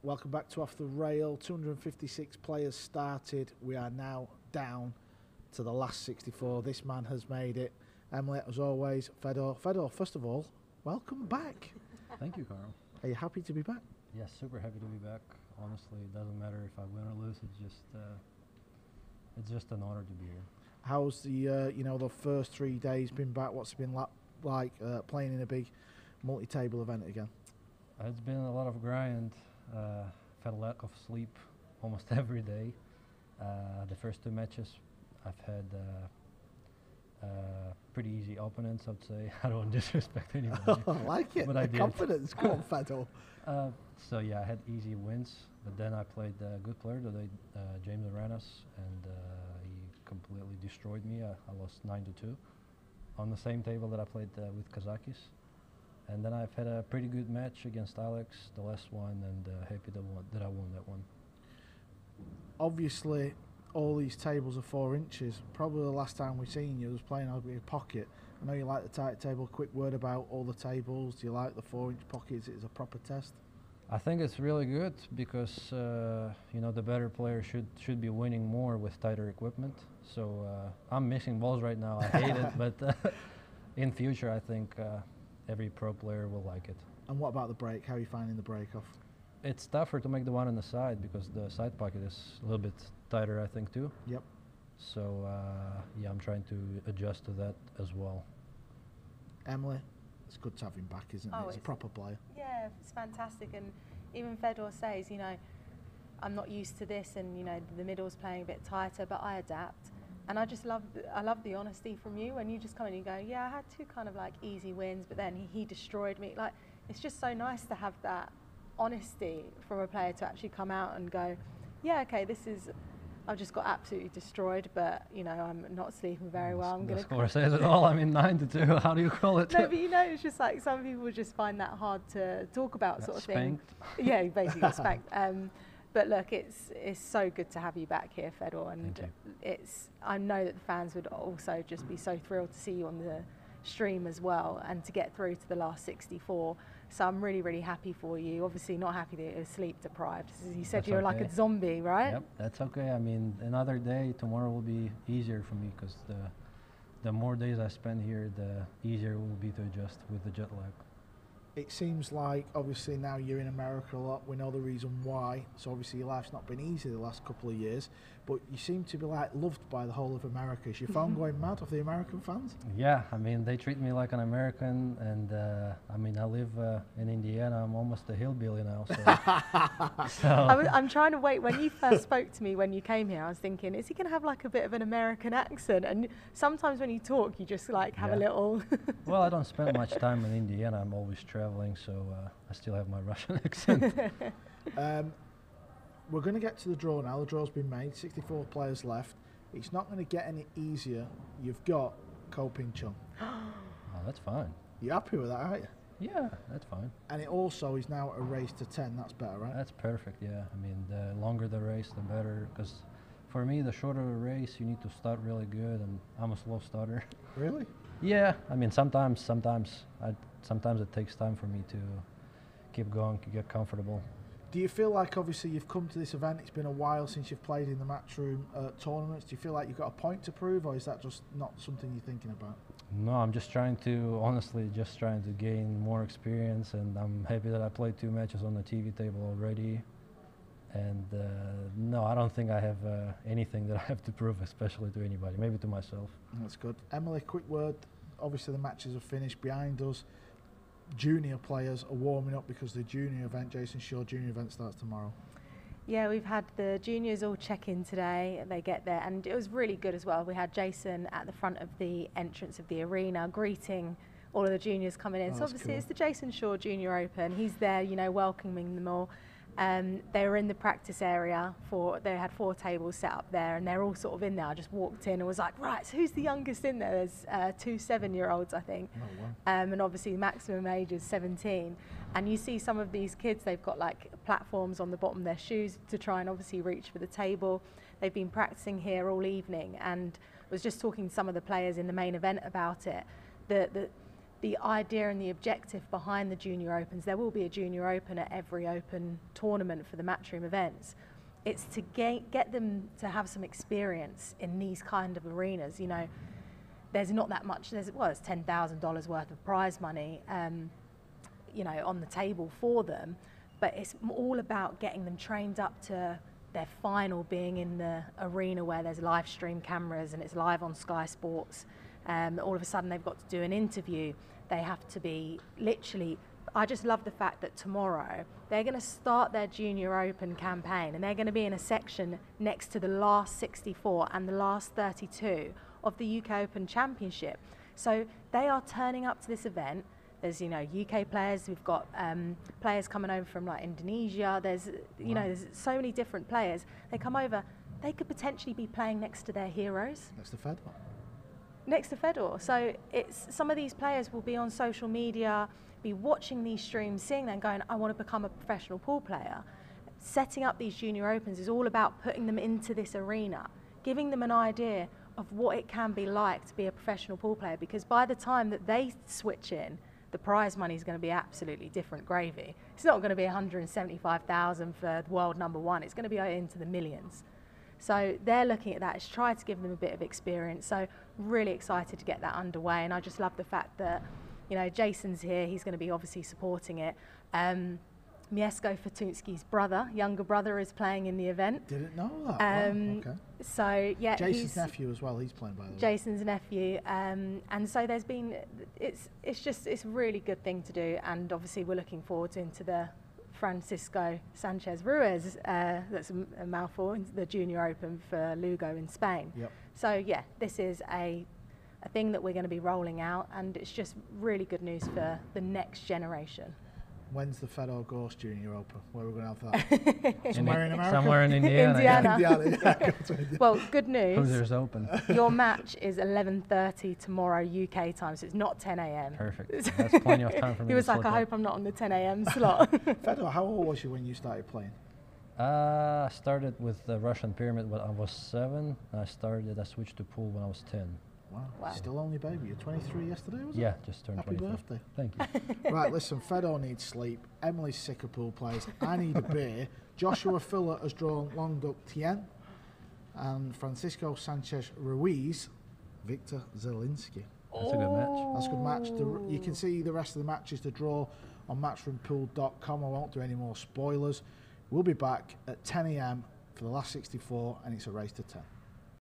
Welcome back to Off the Rail. 256 players started. We are now down to the last 64. This man has made it. Emily, as always, Fedor. Fedor, first of all, welcome back. Thank you, Karl. Are you happy to be back? Yes, super happy to be back. Honestly, it doesn't matter if I win or lose. It's just an honor to be here. How's the the first 3 days been back? What's it been like playing in a big multi-table event again? It's been a lot of grind. I've had a lack of sleep almost every day. The first 2 matches, I've had pretty easy opponents, I'd say. I don't disrespect anybody. I like it. But I did. Confidence. Come on, Fedor. So yeah, I had easy wins, but then I played a good player today, James Aranas, and he completely destroyed me. I lost 9-2 on the same table that I played with Kazakis. And then I've had a pretty good match against Alex, the last one, and happy that I won that one. Obviously, all these tables are 4 inches. Probably the last time we seen you was playing out of your pocket. I know you like the tight table. Quick word about all the tables. Do you like the 4-inch pockets? Is it a proper test? I think it's really good because the better player should be winning more with tighter equipment. So I'm missing balls right now. I hate it, but in future I think every pro player will like it. And what about the break? How are you finding the break off? It's tougher to make the one on the side because the side pocket is a little bit tighter, I think, too. Yep. So yeah, I'm trying to adjust to that as well. Emily, it's good to have him back, isn't it? It's a proper player. Yeah, it's fantastic. And even Fedor says, I'm not used to this, and the middle's playing a bit tighter, but I adapt. And I love the honesty from you when you just come in and you go, yeah, I had 2 kind of like easy wins, but then he destroyed me. Like, it's just so nice to have that honesty from a player to actually come out and go, yeah, okay, I've just got absolutely destroyed, but I'm not sleeping very well. The score says it all. I mean, 9-2. How do you call it? No, but it's just like some people just find that hard to talk about, sort of spanked. thing. Yeah, basically got spanked. But look, it's so good to have you back here, Fedor, and I know that the fans would also just be so thrilled to see you on the stream as well, and to get through to the last 64. So I'm really, really happy for you. Obviously not happy that you're sleep deprived. As you said, you're like a zombie, right? Yep, that's okay. I mean, another day, tomorrow will be easier for me because the more days I spend here, the easier it will be to adjust with the jet lag. It seems like, obviously, now you're in America a lot. We know the reason why. So, obviously, your life's not been easy the last couple of years. But you seem to be, loved by the whole of America. Is your phone going mad of the American fans? Yeah, I mean, they treat me like an American. And, I live in Indiana. I'm almost a hillbilly now. So. I'm trying to wait. When you first spoke to me when you came here, I was thinking, is he going to have, a bit of an American accent? And sometimes when you talk, you just, have a little... Well, I don't spend much time in Indiana. I'm always traveling, so I still have my Russian accent. We're going to get to the draw now. The draw's been made. 64 players left. It's not going to get any easier. You've got Ko Ping Chung. Oh, that's fine. You're happy with that, aren't you? Yeah, that's fine. And it also is now a race to 10. That's better, right? That's perfect, yeah. I mean, the longer the race, the better. Because for me, the shorter the race, you need to start really good, and I'm a slow starter. Really? Yeah. I mean, sometimes it takes time for me to keep going, to get comfortable. Do you feel like, obviously, you've come to this event, it's been a while since you've played in the Matchroom tournaments. Do you feel like you've got a point to prove, or is that just not something you're thinking about? No, I'm just trying to gain more experience, and I'm happy that I played 2 matches on the TV table already. And no, I don't think I have anything that I have to prove, especially to anybody, maybe to myself. That's good. Emily, quick word. Obviously, the matches are finished behind us. Junior players are warming up because the junior event, Jason Shaw junior event, starts tomorrow. Yeah, we've had the juniors all check in today. They get there, and it was really good as well. We had Jason at the front of the entrance of the arena greeting all of the juniors coming in. So obviously cool. It's the Jason Shaw Junior Open. He's there, welcoming them all. They were in the practice area they had 4 tables set up there, and they're all sort of in there. I just walked in and was like, right, so who's the youngest in there? There's 2 7-year-olds, I think. Oh, wow. And obviously the maximum age is 17. And you see some of these kids, they've got platforms on the bottom of their shoes to try and obviously reach for the table. They've been practicing here all evening, and was just talking to some of the players in the main event about it. The the idea and the objective behind the Junior Opens, there will be a Junior Open at every Open tournament for the Matchroom events. It's to get them to have some experience in these kind of arenas. You know, there's not that much, it's $10,000 worth of prize money, you know, on the table for them, but it's all about getting them trained up to their final being in the arena where there's live stream cameras and it's live on Sky Sports. All of a sudden they've got to do an interview. They have to be literally, I just love the fact that tomorrow they're going to start their Junior Open campaign and they're going to be in a section next to the last 64 and the last 32 of the UK Open Championship. So they are turning up to this event. There's, you know, UK players, we've got players coming over from like Indonesia, there's, you know, there's so many different players. They come over, they could potentially be playing next to their heroes. Next to Fedor. Next to Fedor. So it's, some of these players will be on social media, be watching these streams, seeing them going, I want to become a professional pool player. Setting up these Junior Opens is all about putting them into this arena, giving them an idea of what it can be like to be a professional pool player, because by the time that they switch in, the prize money is going to be absolutely different gravy. It's not going to be 175,000 for world #1. It's going to be into the millions. So they're looking at that. It's tried to give them a bit of experience. So really excited to get that underway. And I just love the fact that, you know, Jason's here. He's going to be obviously supporting it. Mieszko Fortunski's brother, younger brother, is playing in the event. Didn't know that. Wow, okay. So yeah, Jason's nephew as well. He's playing, by the way. Jason's nephew, and so there's been. It's a really good thing to do, and obviously we're looking forward into the Francisco Sanchez Ruiz. That's a mouthful. Into the Junior Open for Lugo in Spain. Yep. So yeah, this is a thing that we're going to be rolling out, and it's just really good news for the next generation. When's the Fedor Gorst Junior Open? Where are we going to have that? Somewhere in America? Somewhere in Indiana. Indiana. Yeah. Well, good news. Hoosiers Open. Your match is 11:30 tomorrow UK time, so it's not 10 a.m. Perfect. That's plenty of time for me. He was like, I hope I'm not on the 10 a.m. slot. Fedor, how old was you when you started playing? I started with the Russian Pyramid when I was 7. I switched to pool when I was 10. Wow. Still only baby. You're 23 yesterday, was it? Yeah, just turned Happy 23. birthday. Thank you. Right, listen, Fedor needs sleep. Emily's sick of pool players. I need a beer. Joshua Filler has drawn Longduck Tien. And Francisco Sanchez Ruiz, Victor Zelinski. That's a good match. That's a good match. You can see the rest of the matches to draw on matchroompool.com. I won't do any more spoilers. We'll be back at 10 a.m. for the last 64, and it's a race to 10.